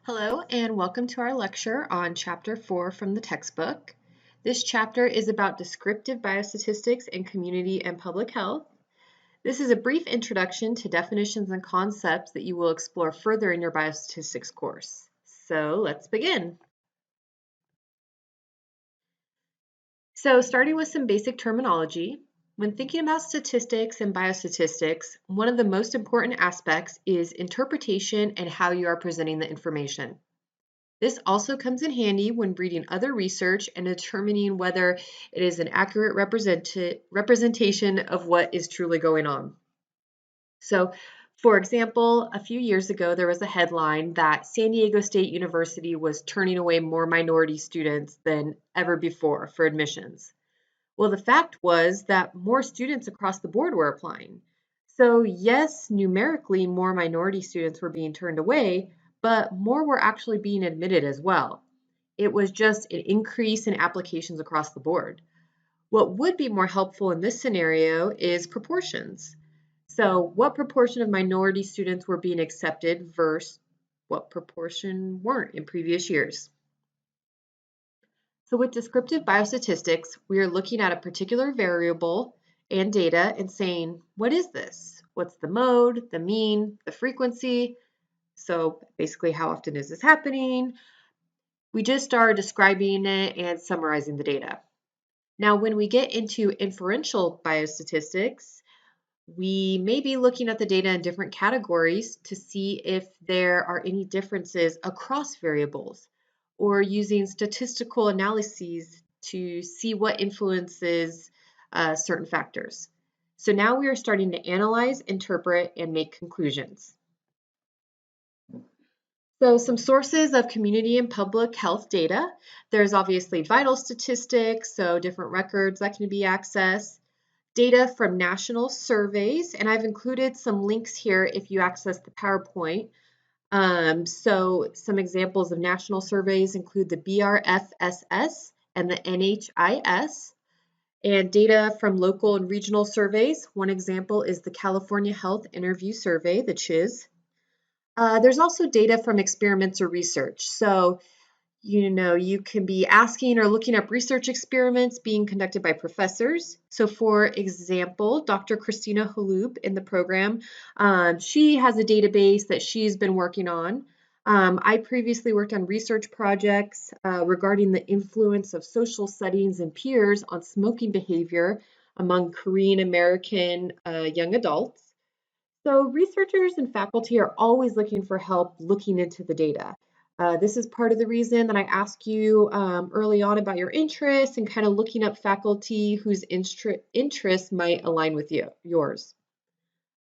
Hello and welcome to our lecture on Chapter 4 from the textbook. This chapter is about descriptive biostatistics in community and public health. This is a brief introduction to definitions and concepts that you will explore further in your biostatistics course. So let's begin. So starting with some basic terminology, when thinking about statistics and biostatistics, one of the most important aspects is interpretation and how you are presenting the information. This also comes in handy when reading other research and determining whether it is an accurate representation of what is truly going on. So, for example, a few years ago, there was a headline that San Diego State University was turning away more minority students than ever before for admissions. Well, the fact was that more students across the board were applying. So yes, numerically, more minority students were being turned away, but more were actually being admitted as well. It was just an increase in applications across the board. What would be more helpful in this scenario is proportions. So what proportion of minority students were being accepted versus what proportion weren't in previous years? So with descriptive biostatistics, we are looking at a particular variable and data and saying, what is this? What's the mode, the mean, the frequency? So basically, how often is this happening? We just are describing it and summarizing the data. Now, when we get into inferential biostatistics, we may be looking at the data in different categories to see if there are any differences across variables, or using statistical analyses to see what influences certain factors. So now we are starting to analyze, interpret, and make conclusions. So some sources of community and public health data. There's obviously vital statistics, so different records that can be accessed. Data from national surveys, and I've included some links here if you access the PowerPoint. So some examples of national surveys include the BRFSS and the NHIS, and data from local and regional surveys. One example is the California Health Interview Survey, the CHIS. There's also data from experiments or research. So you can be asking or looking up research experiments being conducted by professors. So for example, Dr. Christina Halub in the program, she has a database that she's been working on. I previously worked on research projects regarding the influence of social settings and peers on smoking behavior among Korean American young adults. So researchers and faculty are always looking for help looking into the data. This is part of the reason that I ask you early on about your interests and kind of looking up faculty whose interests might align with yours.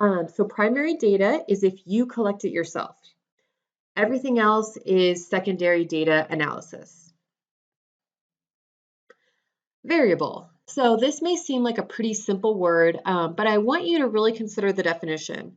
So primary data is if you collect it yourself. Everything else is secondary data analysis. Variable. So this may seem like a pretty simple word, but I want you to really consider the definition.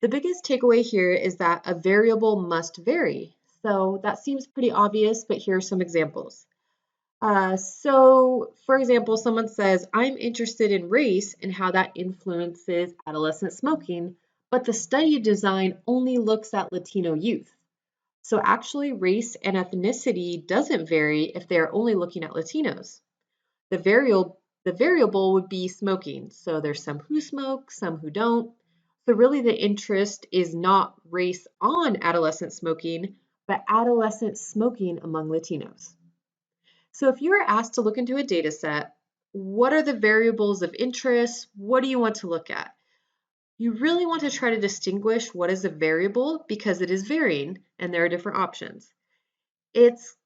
The biggest takeaway here is that a variable must vary. So that seems pretty obvious, but here are some examples. So for example, someone says, I'm interested in race and how that influences adolescent smoking, but the study design only looks at Latino youth. So actually race and ethnicity doesn't vary if they're only looking at Latinos. The variable would be smoking. So there's some who smoke, some who don't. So really the interest is not race on adolescent smoking, but adolescent smoking among Latinos. So if you are asked to look into a data set, what are the variables of interest? What do you want to look at? You really want to try to distinguish what is a variable because it is varying and there are different options. It's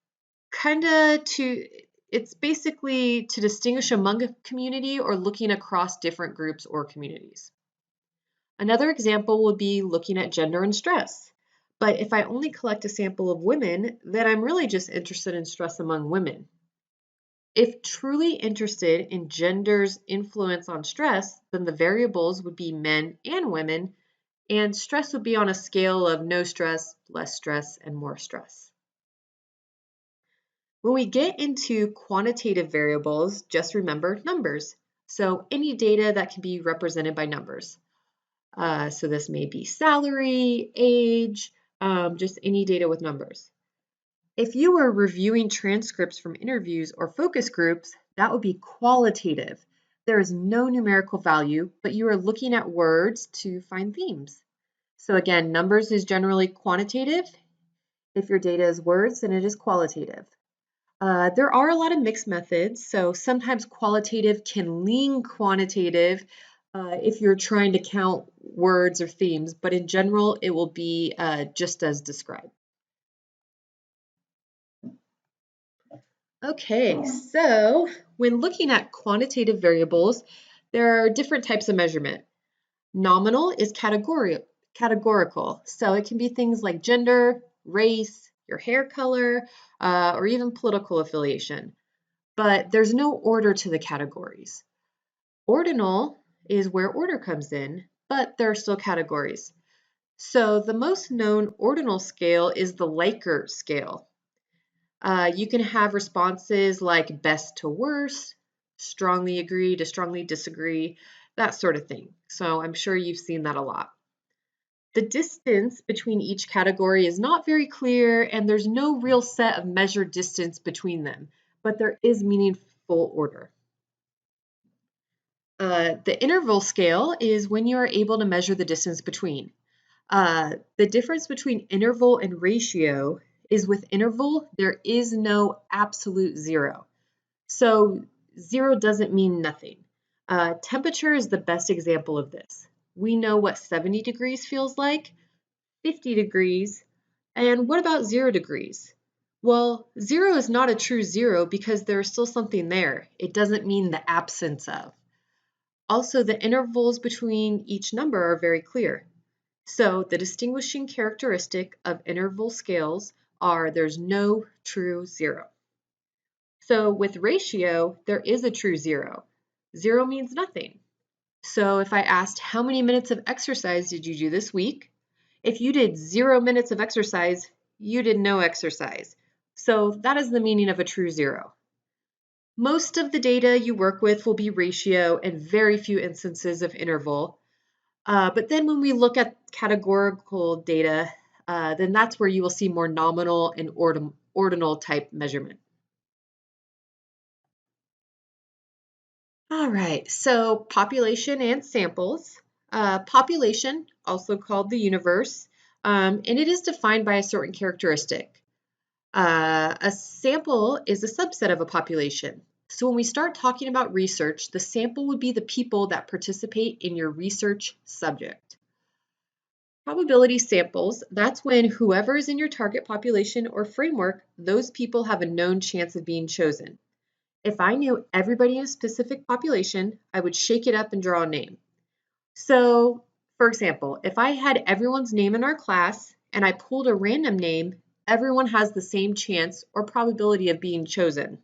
basically to distinguish among a community or looking across different groups or communities. Another example would be looking at gender and stress. But if I only collect a sample of women, then I'm really just interested in stress among women. If truly interested in gender's influence on stress, then the variables would be men and women, and stress would be on a scale of no stress, less stress, and more stress. When we get into quantitative variables, just remember numbers. So any data that can be represented by numbers. So this may be salary, age, just any data with numbers. If you were reviewing transcripts from interviews or focus groups, that would be qualitative. There is no numerical value, but you are looking at words to find themes. So again, numbers is generally quantitative. If your data is words, then it is qualitative. There are a lot of mixed methods, so sometimes qualitative can lean quantitative if you're trying to count words or themes, but in general, it will be just as described. Okay, so when looking at quantitative variables, there are different types of measurement. Nominal is categorical, so it can be things like gender, race, your hair color, or even political affiliation. But there's no order to the categories. Ordinal is where order comes in, but there are still categories. So the most known ordinal scale is the Likert scale. You can have responses like best to worst, strongly agree to strongly disagree, that sort of thing. So I'm sure you've seen that a lot. The distance between each category is not very clear, and there's no real set of measured distance between them, but there is meaningful order. The interval scale is when you are able to measure the distance between. The difference between interval and ratio is with interval, there is no absolute zero. So 0 doesn't mean nothing. Temperature is the best example of this. We know what 70 degrees feels like, 50 degrees, and what about 0 degrees? Well, 0 is not a true 0 because there is still something there. It doesn't mean the absence of. Also, the intervals between each number are very clear. So the distinguishing characteristic of interval scales are there's no true 0. So with ratio, there is a true 0. 0 means nothing. So if I asked how many minutes of exercise did you do this week? If you did 0 minutes of exercise, you did no exercise. So that is the meaning of a true 0. Most of the data you work with will be ratio and very few instances of interval. But then when we look at categorical data, then that's where you will see more nominal and ordinal type measurement. All right, so population and samples. Population, also called the universe, and it is defined by a certain characteristic. A sample is a subset of a population. So when we start talking about research, the sample would be the people that participate in your research subject. Probability samples, that's when whoever is in your target population or framework, those people have a known chance of being chosen. If I knew everybody in a specific population, I would shake it up and draw a name. So, for example, if I had everyone's name in our class and I pulled a random name, everyone has the same chance or probability of being chosen.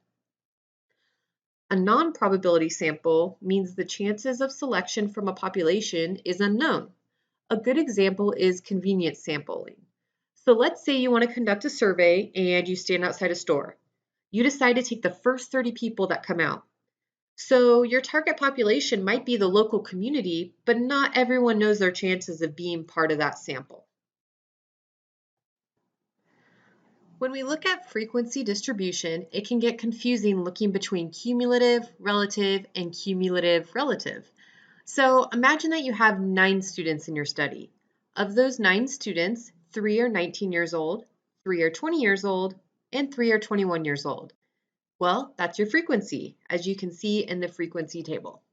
A non-probability sample means the chances of selection from a population is unknown. A good example is convenience sampling. So let's say you want to conduct a survey and you stand outside a store. You decide to take the first 30 people that come out. So your target population might be the local community, but not everyone knows their chances of being part of that sample. When we look at frequency distribution, it can get confusing looking between cumulative, relative, and cumulative relative. So imagine that you have 9 students in your study. Of those 9 students, 3 are 19 years old, 3 are 20 years old, and 3 are 21 years old. Well, that's your frequency, as you can see in the frequency table.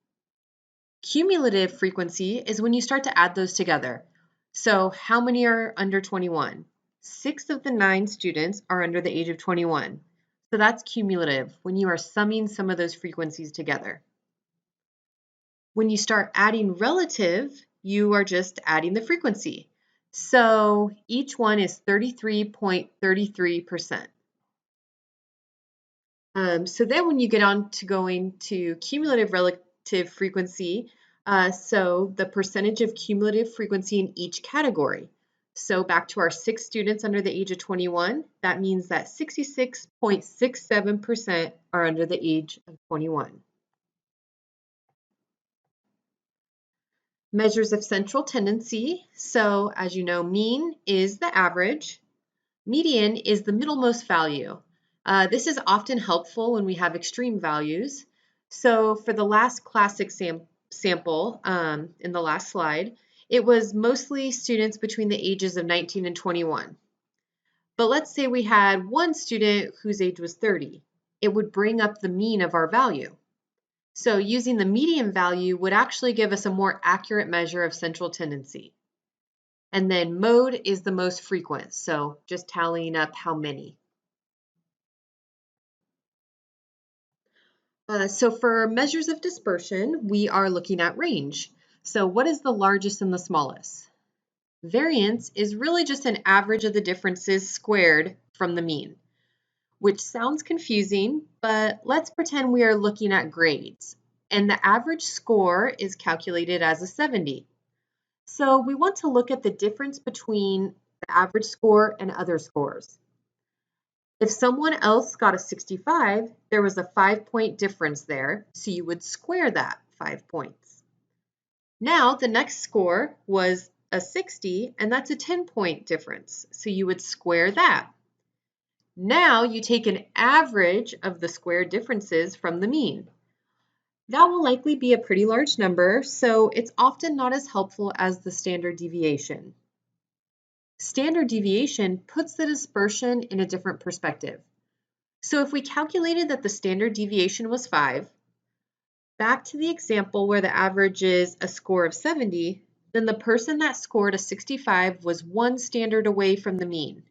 Cumulative frequency is when you start to add those together. So how many are under 21? 6 of the 9 students are under the age of 21. So that's cumulative, when you are summing some of those frequencies together. When you start adding relative, you are just adding the frequency. So each one is 33.33%. So then when you get on to going to cumulative relative frequency, so the percentage of cumulative frequency in each category. So back to our 6 students under the age of 21, that means that 66.67% are under the age of 21. Measures of central tendency. So as you know, mean is the average. Median is the middlemost value. This is often helpful when we have extreme values. So for the last classic sample in the last slide, it was mostly students between the ages of 19 and 21. But let's say we had one student whose age was 30. It would bring up the mean of our value. So using the median value would actually give us a more accurate measure of central tendency. And then mode is the most frequent, so just tallying up how many. So for measures of dispersion, we are looking at range. So what is the largest and the smallest? Variance is really just an average of the differences squared from the mean, which sounds confusing, but let's pretend we are looking at grades, and the average score is calculated as a 70. So we want to look at the difference between the average score and other scores. If someone else got a 65, there was a 5-point difference there, so you would square that 5 points. Now the next score was a 60, and that's a 10-point difference, so you would square that. Now you take an average of the square differences from the mean. That will likely be a pretty large number, so it's often not as helpful as the standard deviation. Standard deviation puts the dispersion in a different perspective. So if we calculated that the standard deviation was 5, back to the example where the average is a score of 70, then the person that scored a 65 was 1 standard away from the mean.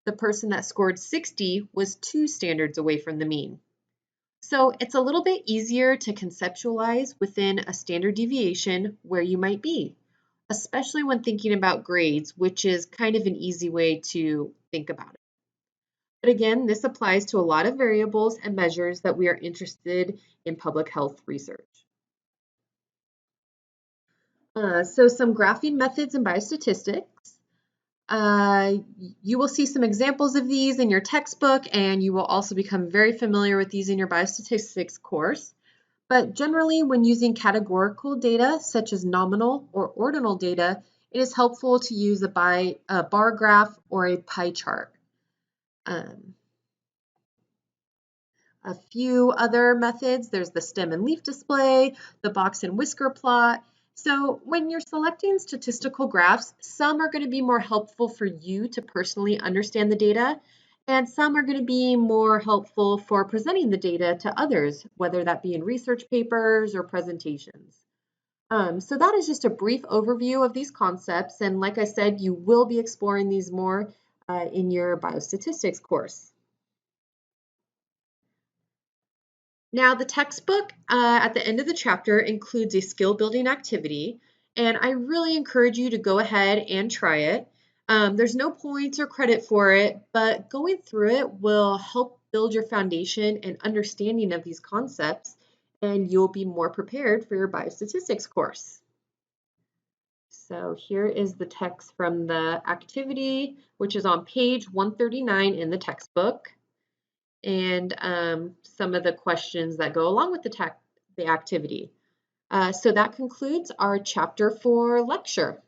The person that scored 60 was 2 standards away from the mean. So it's a little bit easier to conceptualize within a standard deviation where you might be, especially when thinking about grades, which is kind of an easy way to think about it. But again, this applies to a lot of variables and measures that we are interested in public health research. So some graphing methods in biostatistics. You will see some examples of these in your textbook, and you will also become very familiar with these in your biostatistics course. But generally, when using categorical data, such as nominal or ordinal data, it is helpful to use a bar graph or a pie chart. A few other methods, there's the stem and leaf display, the box and whisker plot. So when you're selecting statistical graphs, some are going to be more helpful for you to personally understand the data, and some are going to be more helpful for presenting the data to others, whether that be in research papers or presentations. So that is just a brief overview of these concepts, and like I said, you will be exploring these more in your biostatistics course. Now, the textbook at the end of the chapter includes a skill building activity, and I really encourage you to go ahead and try it. There's no points or credit for it, but going through it will help build your foundation and understanding of these concepts, and you'll be more prepared for your biostatistics course. So here is the text from the activity, which is on page 139 in the textbook, and some of the questions that go along with the activity. So that concludes our chapter 4 lecture.